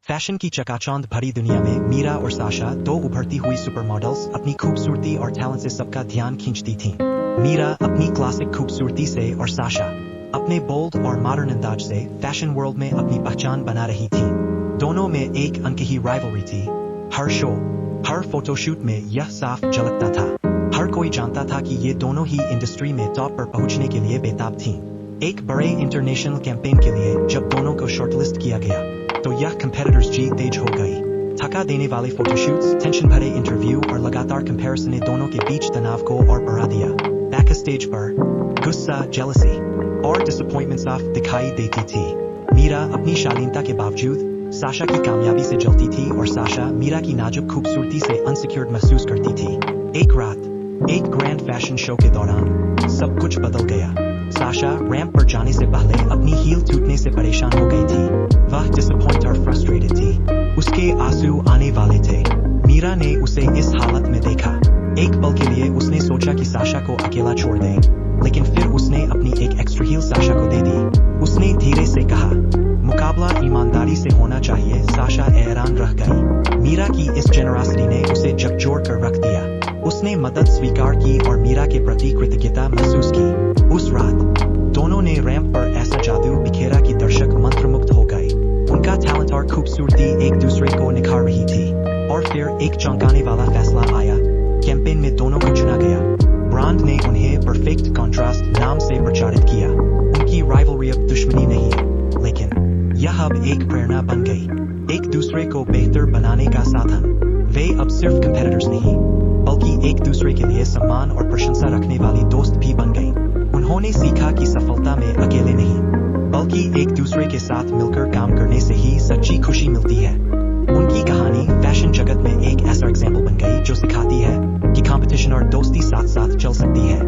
Fashion की चकाचौंध भरी दुनिया में मीरा और साशा, दो उभरती हुई सुपर मॉडल्स, अपनी खूबसूरती और टैलेंट से सबका ध्यान खींचती थीं। मीरा अपनी क्लासिक खूबसूरती से और साशा अपने बोल्ड और मॉडर्न अंदाज से फैशन वर्ल्ड में अपनी पहचान बना रही थीं। दोनों में एक अनकही राइवलरी थी। हर शो, हर फोटोशूट में यह साफ झलकता था। हर कोई जानता था कि ये दोनों ही इंडस्ट्री में टॉप पर पहुंचने के लिए बेताब थीं। एक बड़े इंटरनेशनल कैंपेन के लिए जब दोनों को शॉर्टलिस्ट किया गया, तो यह कंपेटिटर्स जीत तेज हो गई। थका देने वाले फोटोशूट्स, टेंशन भरे इंटरव्यू और लगातार कंपैरिजन ने दोनों के बीच तनाव को और बढ़ा दिया। बैक स्टेज पर गुस्सा, जेलसी और डिसअपॉइंटमेंट साफ दिखाई देती थी। मीरा अपनी शालीनता के बावजूद साशा की कामयाबी से जलती थी और साशा मीरा की नाजुक खूबसूरती से अनसिक्योर्ड महसूस करती थी। एक रात एक ग्रैंड फैशन शो के दौरान सब कुछ बदल गया। साशा रैंप पर जाने से पहले अपनी हील टूटने से परेशान हो गई थी। वह डिसअपॉइंट और फ्रस्ट्रेटेड थी। उसके आंसू आने वाले थे। मीरा ने उसे इस हालत में देखा। एक पल के लिए उसने सोचा कि साशा को अकेला छोड़ दे, लेकिन फिर उसने अपनी एक एक्स्ट्रा हील साशा को दे दी। उसने धीरे से कहा, मुकाबला ईमानदारी से होना चाहिए। साशा हैरान रह गई। मीरा की इस जेनरसिटी ने उसे झकझोर कर रख दिया। उसने मदद स्वीकार की और मीरा के प्रति कृतज्ञता महसूस की। उस रात दोनों ने रैंप पर ऐसा जादू बिखेरा कि दर्शक मंत्रमुग्ध हो गए। उनका टैलेंट और खूबसूरती एक दूसरे को निखार रही थी। और फिर एक चौंकाने वाला फैसला आया। कैंपेन में दोनों को चुना गया। ब्रांड ने उन्हें परफेक्ट कॉन्ट्रास्ट नाम से प्रचारित किया। उनकी राइवलरी अब दुश्मनी नहीं, लेकिन यह अब एक प्रेरणा बन गई, एक दूसरे को बेहतर बनाने का साधन। वे अब सिर्फ कंपेटिटर्स नहीं, बल्कि एक दूसरे के लिए सम्मान और प्रशंसा रखने वाली दोस्त भी बन गई। उन्होंने सीखा कि सफलता में अकेले नहीं, बल्कि एक दूसरे के साथ मिलकर काम करने से ही सच्ची खुशी मिलती है। उनकी कहानी फैशन जगत में एक ऐसा एग्जाम्पल बन गई जो सिखाती है कि कंपटीशन और दोस्ती साथ साथ चल सकती है।